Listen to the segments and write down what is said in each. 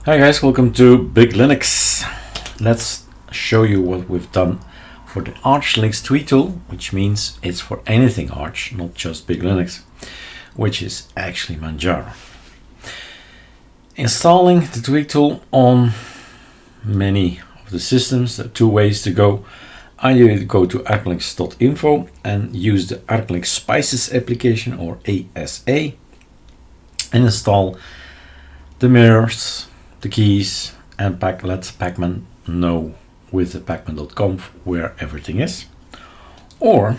Hi guys, welcome to Big Linux. Let's show you what we've done for the ArchLinux Tweak Tool, which means it's for anything Arch, not just Big Linux, which is actually Manjaro. Installing the Tweak Tool on many of the systems, there are two ways to go. Either go to ArcoLinux.info and use the ArcoLinux Spices application, or ASA, and install the mirrors, the keys, and let pacman know with the pacman.conf where everything is. Or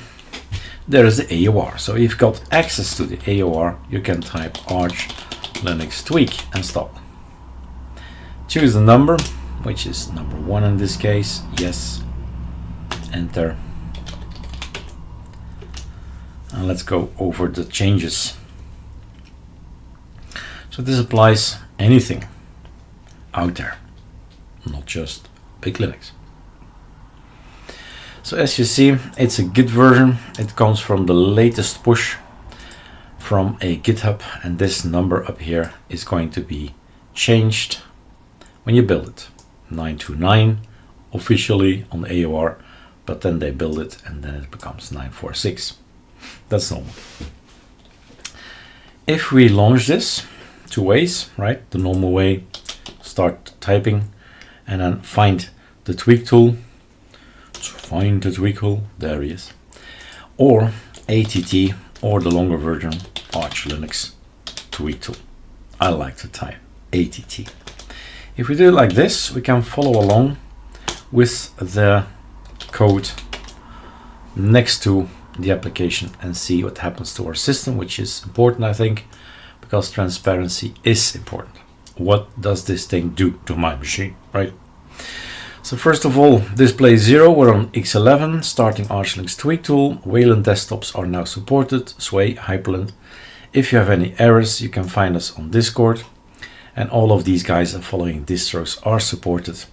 there is the AOR. So if you've got access to the AOR, you can type ArchLinux Tweak and stop. Choose the number, which is number 1 in this case. Yes. Enter. And let's go over the changes. So this applies anything out there, not just Big Linux. So as you see, it's a Git version. It comes from the latest push from a GitHub, and this number up here is going to be changed when you build it. 929 officially on the AOR, but then they build it and then it becomes 946. That's normal. If we launch this, two ways, right? The normal way, start typing and then find the tweak tool. Find the tweak tool, there he is. Or ATT, or the longer version, ArchLinux Tweak Tool. I like to type ATT. If we do it like this, we can follow along with the code next to the application and see what happens to our system, which is important, I think, because transparency is important. What does this thing do to my machine, right? So first of all, display 0, we're on X11, starting ArchLinux Tweak Tool. Wayland desktops are now supported, Sway, Hyperland. If you have any errors, you can find us on Discord. And all of these guys are following distros are supported,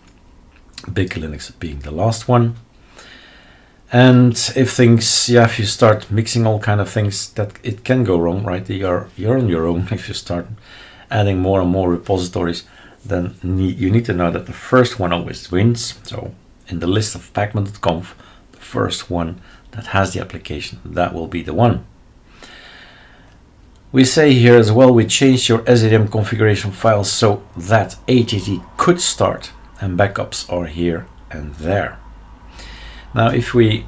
Big Linux being the last one. And if things, if you start mixing all kind of things, that it can go wrong, right? You're on your own. If you start adding more and more repositories, then you need to know that the first one always wins. So in the list of pacman.conf, the first one that has the application, that will be the one. We say here as well, we changed your SRM configuration files so that ATT could start, and backups are here and there. Now, if we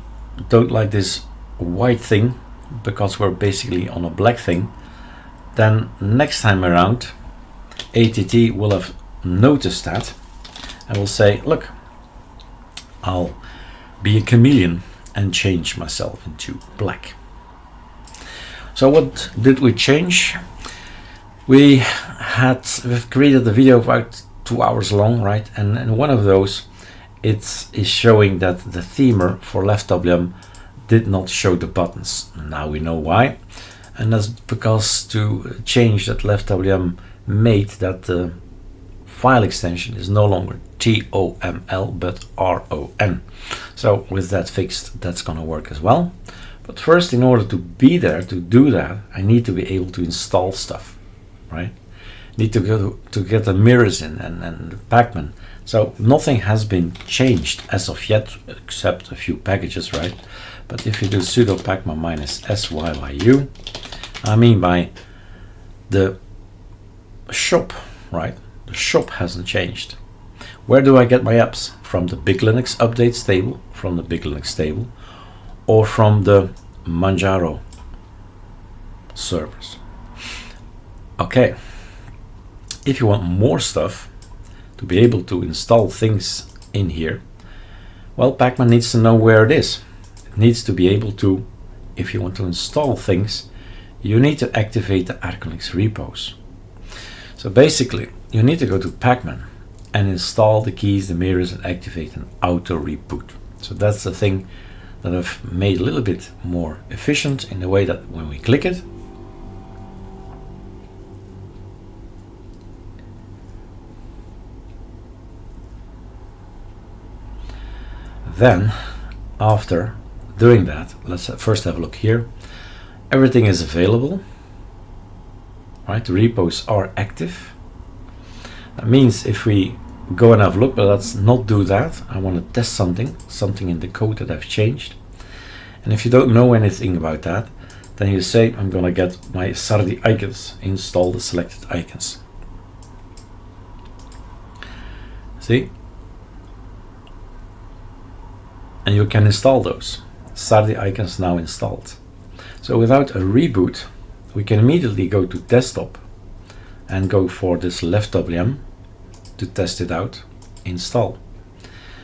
don't like this white thing, because we're basically on a black thing, then next time around, ATT will have noticed that and will say, look, I'll be a chameleon and change myself into black. So what did we change? We've created a video about 2 hours long, right? And one of those, it is showing that the themer for Leftwm did not show the buttons. Now we know why, and that's because to change that, Leftwm made that the file extension is no longer TOML but RON. So with that fixed, that's going to work as well. But first, in order to be there to do that, I need to be able to install stuff, right? Need to go to get the mirrors in and the pacman. So nothing has been changed as of yet, except a few packages, right? But if you do sudo pacman -syyuu, I mean by the shop, right? The shop hasn't changed. Where do I get my apps? From the Big Linux updates table, from the Big Linux table, or from the Manjaro servers. Okay. If you want more stuff, to be able to install things in here, well, pacman needs to know where it is. It needs to be able to, if you want to install things, you need to activate the ArcoLinux repos. So basically, you need to go to pacman and install the keys, the mirrors, and activate an auto reboot. So that's the thing that I've made a little bit more efficient in the way that when we click it, then after doing that, let's first have a look here. Everything is available, right? The repos are active. That means if we go and have a look, but let's not do that. I want to test something in the code that I've changed. And if you don't know anything about that, then you say, I'm gonna get my Sardi icons, install the selected icons. See? And you can install those. Sardi icons now installed. So without a reboot, we can immediately go to desktop and go for this Leftwm to test it out, install.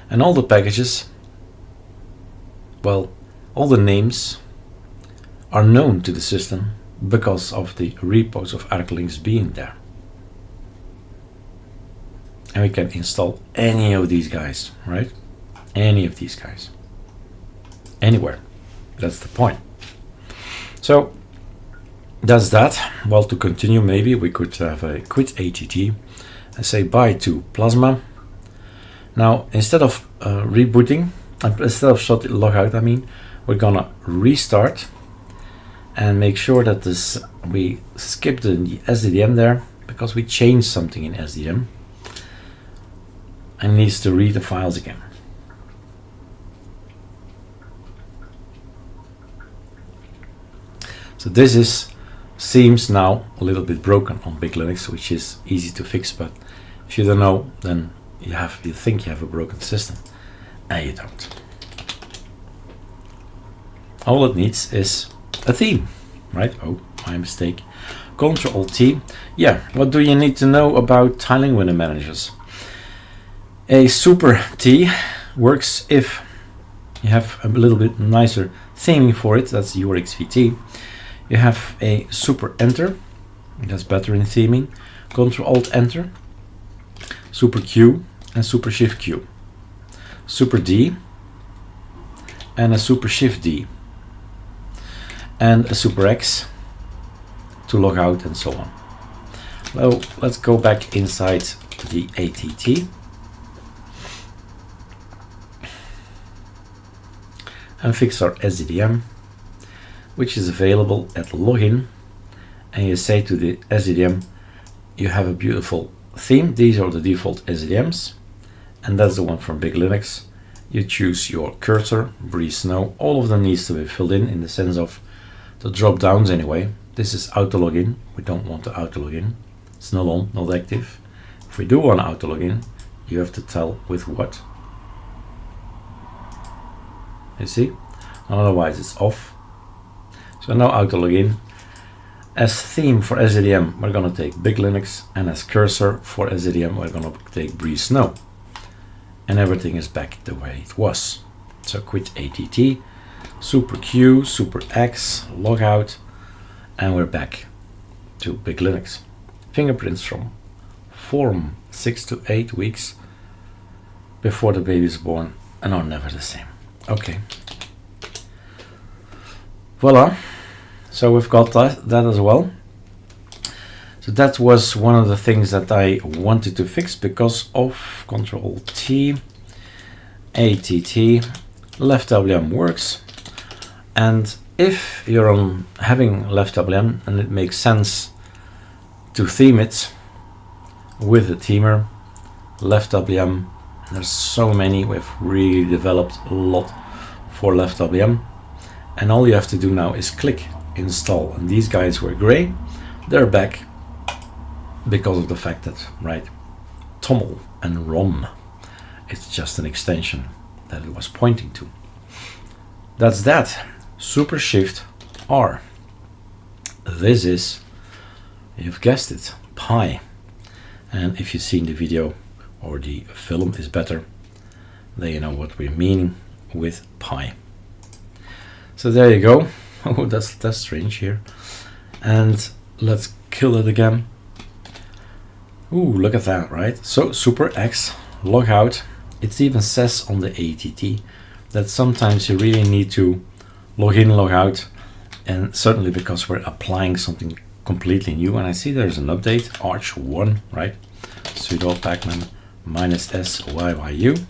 And all the packages, well, all the names are known to the system because of the repos of ArcoLinux being there. And we can install any of these guys, right? Any of these guys. Anywhere. That's the point. So that's that. Well, to continue, maybe we could have a quit ATT and say bye to Plasma. Now, instead of rebooting, instead of log out, I mean, we're gonna restart and make sure that we skip the SDDM there because we changed something in SDDM and needs to read the files again. So this seems now a little bit broken on Big Linux, which is easy to fix, but if you don't know, then you think you have a broken system, and you don't. All it needs is a theme, right? Oh, my mistake. Control T. Yeah, what do you need to know about tiling window managers? A super T works if you have a little bit nicer theming for it. That's URXVT. You have a super enter, that's better in theming. Control Alt Enter, super Q and super Shift Q, super D and a super Shift D, and a super X to log out and so on. Well, let's go back inside the ATT and fix our SDDM, which is available at login, and you say to the SDDM, you have a beautiful theme. These are the default SDDMs, and that's the one from Big Linux. You choose your cursor, breeze, no. All of them needs to be filled in the sense of the drop downs anyway. This is auto login. We don't want to auto login. It's not on, not active. If we do want auto login, you have to tell with what. You see? Otherwise it's off. So now auto login. As theme for SDDM, we're gonna take Big Linux, and as cursor for SDDM, we're gonna take breeze snow. And everything is back the way it was. So quit ATT, super Q, super X, log out, and we're back to Big Linux. Fingerprints from Forum, 6 to 8 weeks before the baby is born, and are never the same. Okay. Voila. So we've got that as well. So that was one of the things that I wanted to fix because of Control T, ATT, Leftwm works. And if you're having Leftwm and it makes sense to theme it with a themer, Leftwm, there's so many, we've really developed a lot for Leftwm. And all you have to do now is click install, and these guys were gray, they're back because of the fact that, right, TOML and ROM, it's just an extension that it was pointing to. That's that. Super Shift R. This is, you've guessed it, Pi. And if you've seen the video or the film is better, then you know what we're meaning with Pi. So there you go. Oh, that's strange here. And let's kill it again. Ooh, look at that, right? So super X, log out. It even says on the ATT that sometimes you really need to log in, log out, and certainly because we're applying something completely new. And I see there's an update, Arch1, right? Sudo pacman -s/yyuu.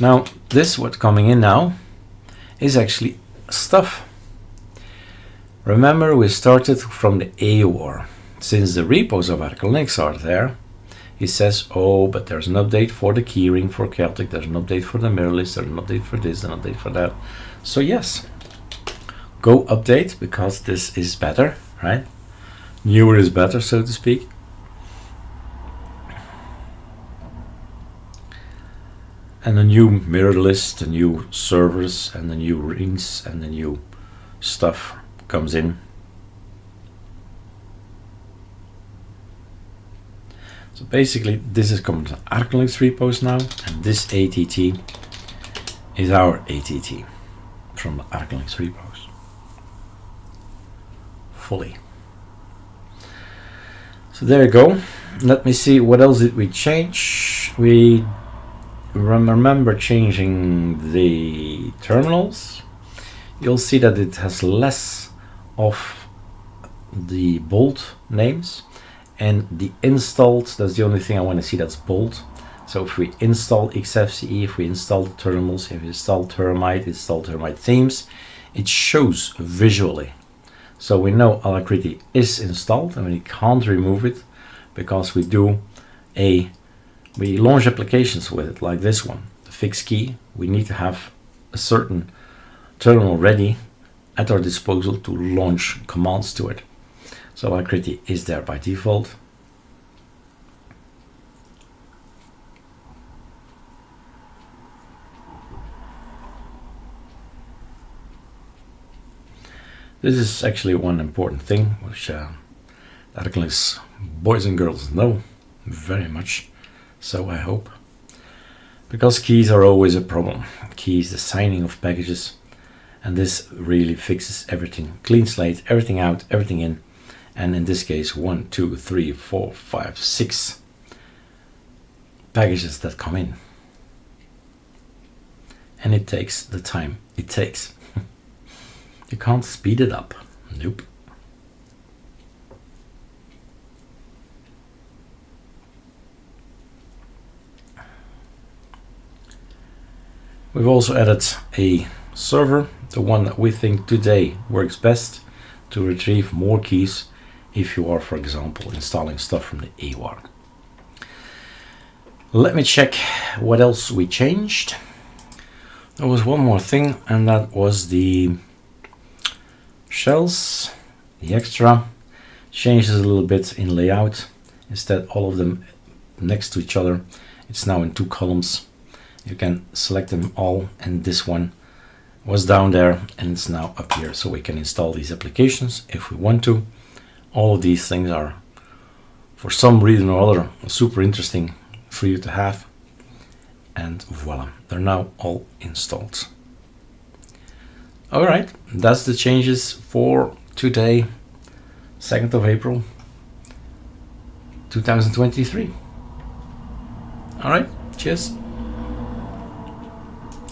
Now this what's coming in now is actually stuff. Remember, we started from the AUR. Since the repos of ArcoLinux are there, he says, oh, but there's an update for the keyring for Celtic, there's an update for the mirror list, there's an update for this, an update for that. So yes, go update, because this is better, right? Newer is better, so to speak. And the new mirror list, the new servers, and the new rings, and the new stuff comes in. So basically, this is coming to ArcoLinux repos now, and this ATT is our ATT from the ArcoLinux repos. Fully. So there you go. Let me see, what else did we change? We remember changing the terminals. You'll see that it has less of the bold names, and the installed, that's the only thing I want to see that's bold. So if we install XFCE, if we install the terminals, if we install Termite themes, it shows visually. So we know Alacrity is installed, and we can't remove it because we launch applications with it, like this one, the fixed key. We need to have a certain terminal ready at our disposal to launch commands to it. So Alacrity is there by default. This is actually one important thing which ArcoLinux boys and girls know very much, so I hope. Because keys are always a problem. Keys, the signing of packages, and this really fixes everything. Clean slate, everything out, everything in. And in this case, 1, 2, 3, 4, 5, 6 packages that come in. And it takes the time it takes. You can't speed it up. Nope. We've also added a server, the one that we think today works best to retrieve more keys if you are, for example, installing stuff from the AWAR. Let me check what else we changed. There was one more thing, and that was the shells. The extra changes a little bit in layout. Instead, all of them next to each other, it's now in 2 columns. You can select them all, and this one was down there and it's now up here, so we can install these applications if we want to. All of these things are, for some reason or other, super interesting for you to have, and voila, they're now all installed. All right, that's the changes for today, 2nd of April 2023. All right, cheers.